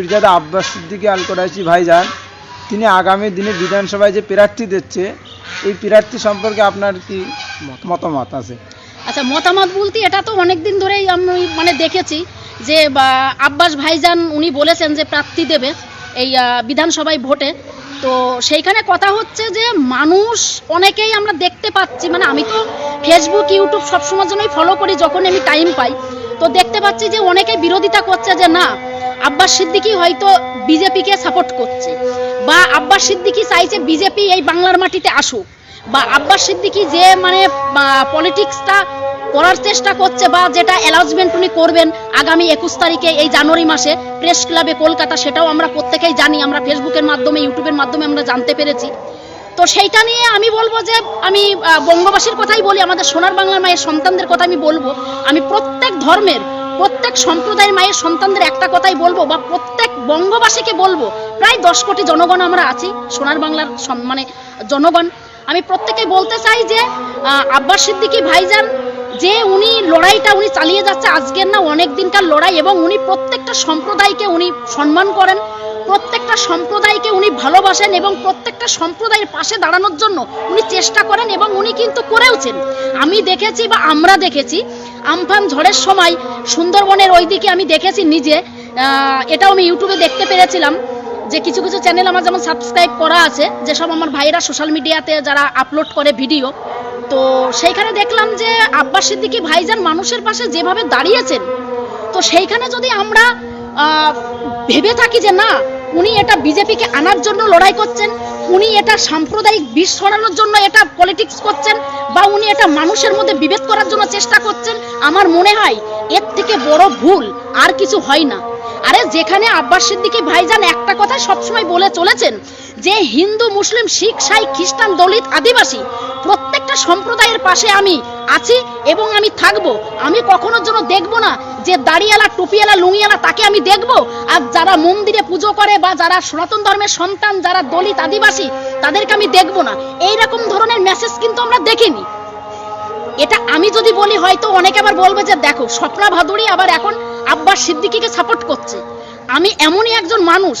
পীরজাদা আব্বাস সিদ্দিকী আল কোরাইশি ভাইজান তিনি আগামী দিনে বিধানসভায় যে প্রার্থী দিচ্ছে এই প্রার্থী সম্পর্কে আপনার কি মতামত আছে? আচ্ছা, মতামত বলতে এটা তো অনেকদিন ধরেই আমি দেখেছি যে আব্বাস ভাইজান উনি বলেছেন যে প্রার্থী দেবে এই বিধানসভায় ভোটে। তো সেইখানে কথা হচ্ছে যে মানুষ অনেকেই আমরা দেখতে পাচ্ছি, আমি তো ফেসবুক ইউটিউব সবসময়ের জন্যই ফলো করি যখন আমি টাইম পাই, তো দেখতে পাচ্ছি যে অনেকে বিরোধিতা করছে যে না, আব্বাস সিদ্দিকী হয়তো বিজেপিকে সাপোর্ট করছে, বা আব্বাস সিদ্দিকী চাইছে বিজেপি এই বাংলার মাটিতে আসুক, বা আব্বাস সিদ্দিকী যে পলিটিক্সটা করার চেষ্টা করছে বা যেটা অ্যানাউন্সমেন্ট উনি করবেন আগামী 21 তারিখে এই জানুয়ারি মাসে প্রেস ক্লাবে কলকাতা, সেটাও আমরা প্রত্যেকেই জানি, আমরা ফেসবুকের মাধ্যমে ইউটিউবের মাধ্যমে আমরা জানতে পেরেছি। তো সেইটা নিয়ে আমি বলবো যে আমি বঙ্গবাসীর কথাই বলি, আমাদের সোনার বাংলার মায়ের সন্তানদের কথা আমি বলবো, আমি প্রত্যেক ধর্মের প্রত্যেক সম্প্রদায়ের মায়ের সন্তানদের একটা কথাই বলবো, বা প্রত্যেক বঙ্গবাসীকে বলবো, প্রায় 10 কোটি জনগণ আমরা আছি সোনার বাংলার জনগণ, আমি প্রত্যেকে বলতে চাই যে আব্বাস সিদ্দিকী ভাইজান যে উনি লড়াইটা উনি চালিয়ে যাচ্ছে আজকের না অনেক দিনকার লড়াই, এবং উনি প্রত্যেকটা সম্প্রদায়কে উনি সম্মান করেন, প্রত্যেকটা সম্প্রদায়কে উনি ভালোবাসেন, এবং প্রত্যেকটা সম্প্রদায়ের পাশে দাঁড়ানোর জন্য উনি চেষ্টা করেন, এবং উনি কিন্তু করেওছেন। আমি দেখেছি বা আমরা দেখেছি আমফান ঝড়ের সময় সুন্দরবনের ওইদিকে আমি দেখেছি নিজে, এটাও আমি ইউটিউবে দেখতে পেরেছিলাম যে কিছু কিছু চ্যানেল আমার যেমন সাবস্ক্রাইব করা আছে, যেসব আমার ভাইরা সোশ্যাল মিডিয়াতে যারা আপলোড করে ভিডিও, তো সেইখানে দেখলাম যে আব্বাস সিদ্দিকী ভাইজান মানুষের পাশে যেভাবে দাঁড়িয়েছেন, তো সেইখানে যদি আমরা ভেবে থাকি যে না, উনি এটা বিজেপিকে আনার জন্য লড়াই করছেন, উনি এটা সাম্প্রদায়িক বিষ ছড়ানোর জন্য এটা পলিটিক্স করছেন, বা উনি এটা মানুষের মধ্যে বিভেদ করার জন্য চেষ্টা করছেন, আমার মনে হয় এর থেকে বড় ভুল আর কিছু হয় না। আরে যেখানে আব্বাস সিদ্দিকী ভাইজান একটা কথা সবসময় বলে চলেছেন যে হিন্দু মুসলিম শিখ সাই খ্রিস্টান দলিত আদিবাসী প্রত্যেকটা সম্প্রদায়ের পাশে আমি আছি এবং আমি থাকবো, আমি কখনোর জন্য দেখবো না যে দাড়িওয়ালা টুপিওয়ালা লুঙ্গিওয়ালা তাকে আমি দেখবো, আর যারা মন্দিরে পুজো করে বা যারা সনাতন ধর্মের সন্তান যারা দলিত আদিবাসী তাদেরকে আমি দেখবো না, এইরকম ধরনের মেসেজ কিন্তু আমরা দেখিনি। এটা আমি যদি বলি হয়তো অনেকে আবার বলবে যে দেখো স্বপ্না ভাদুড়ী আবার এখন আব্বাস সিদ্দিকীকে সাপোর্ট করছে। আমি এমনই একজন মানুষ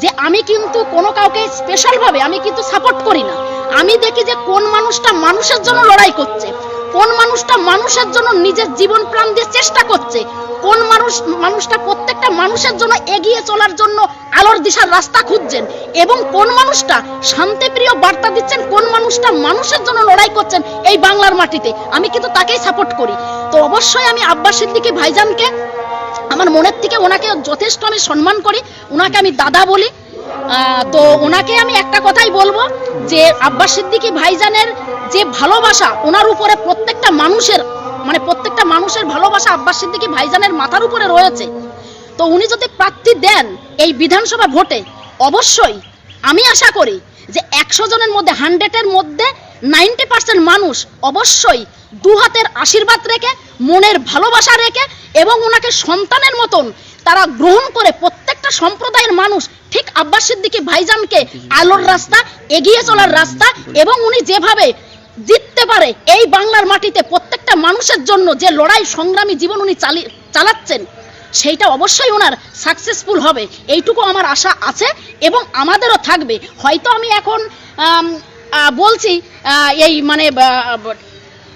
যে আমি কিন্তু কোনো কাউকে স্পেশাল ভাবে আমি কিন্তু সাপোর্ট করি না। আমি দেখি যে কোন মানুষটা মানুষের জন্য লড়াই করছে, কোন মানুষটা মানুষের জন্য নিজের জীবন প্রাণ দিয়ে চেষ্টা করছে, কোন মানুষটা প্রত্যেকটা মানুষের জন্য এগিয়ে চলার জন্য আলোর দিশার রাস্তা খুঁজছেন, এবং কোন মানুষটা শান্তিপ্রিয় বার্তা দিচ্ছেন, কোন মানুষটা মানুষের জন্য লড়াই করছেন এই বাংলার মাটিতে, আমি কিন্তু তাকেই সাপোর্ট করি। তো অবশ্যই আমি আব্বাস সিদ্দিকী ভাইজানকে আমার মনের থেকে ওনাকে যথেষ্ট আমি সম্মান করি, ওনাকে আমি দাদা বলি। তো ওনাকে আমি একটা কথাই বলবো যে আব্বাস সিদ্দিকী ভাইজানের যে ভালোবাসা ওনার উপরে প্রত্যেকটা মানুষের ভালোবাসা আব্বাস সিদ্দিকী ভাইজানের মাথার উপরে রয়েছে। তো উনি যদি প্রার্থী দেন এই বিধানসভা ভোটে, অবশ্যই আমি আশা করি যে 100 জনের মধ্যে 100-এর মধ্যে 90% মানুষ অবশ্যই দু হাতের আশীর্বাদ রেখে মনের ভালোবাসা রেখে এবং ওনাকে সন্তানের মতন তারা গ্রহণ করে প্রত্যেকটা সম্প্রদায়ের মানুষ ঠিক আব্বাস সিদ্দিকী ভাইজানকে আলোর রাস্তা এগিয়ে চলার রাস্তা, এবং উনি যেভাবে জিততে পারে এই বাংলার মাটিতে প্রত্যেকটা মানুষের জন্য যে লড়াই সংগ্রামী জীবন উনি চালাচ্ছেন সেইটা অবশ্যই ওনার সাকসেসফুল হবে, এইটুকু আমার আশা আছে এবং আমাদেরও থাকবে। হয়তো আমি এখন বলছি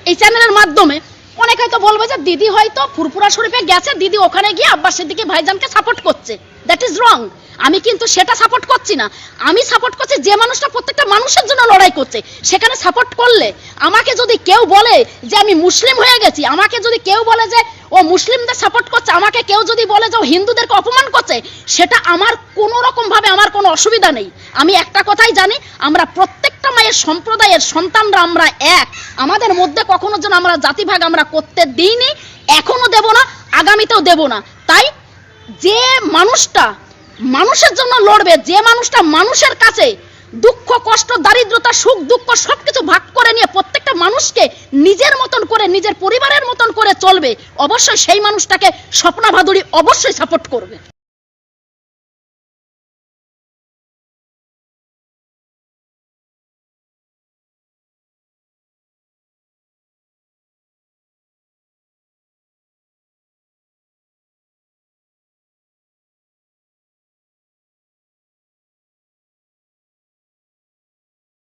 এই চ্যানেলের মাধ্যমে অনেকে হয়তো বলবে যে দিদি হয়তো ফুরফুরা শরীফে গেছে, দিদি ওখানে গিয়ে আব্বাস সিদ্দিকী ভাইজানকে সাপোর্ট করছে, দ্যাট ইজ রং। আমি কিন্তু সেটা সাপোর্ট করছি না, আমি সাপোর্ট করছি যে মানুষটা প্রত্যেকটা মানুষের জন্য লড়াই করছে সেখানে সাপোর্ট করলে। আমাকে যদি কেউ বলে যে আমি মুসলিম হয়ে গেছি, আমাকে যদি কেউ বলে যে ও মুসলিমদের সাপোর্ট করছে, আমাকে কেউ যদি বলে যে ও হিন্দুদেরকে অপমান করছে, সেটা আমার কোনো রকম ভাবে আমার কোনো অসুবিধা নেই। আমি একটা কথাই জানি, আমরা প্রত্যেকটা মায়ের সম্প্রদায়ের সন্তানরা আমরা এক, আমাদের মধ্যে কখনো যেন আমরা জাতিভাগ আমরা করতে দিইনি, এখনো দেব না, আগামীতেও দেব না। তাই যে মানুষটা মানুষের জন্য লড়বে, যে মানুষটা মানুষের কাছে দুঃখ কষ্ট দারিদ্রতা সুখ দুঃখ সবকিছু ভাগ করে নিয়ে প্রত্যেকটা মানুষকে নিজের মতন করে নিজের পরিবারের মতন করে চলবে, অবশ্যই সেই মানুষটাকে স্বপ্না ভাদুড়ী অবশ্যই সাপোর্ট করবে।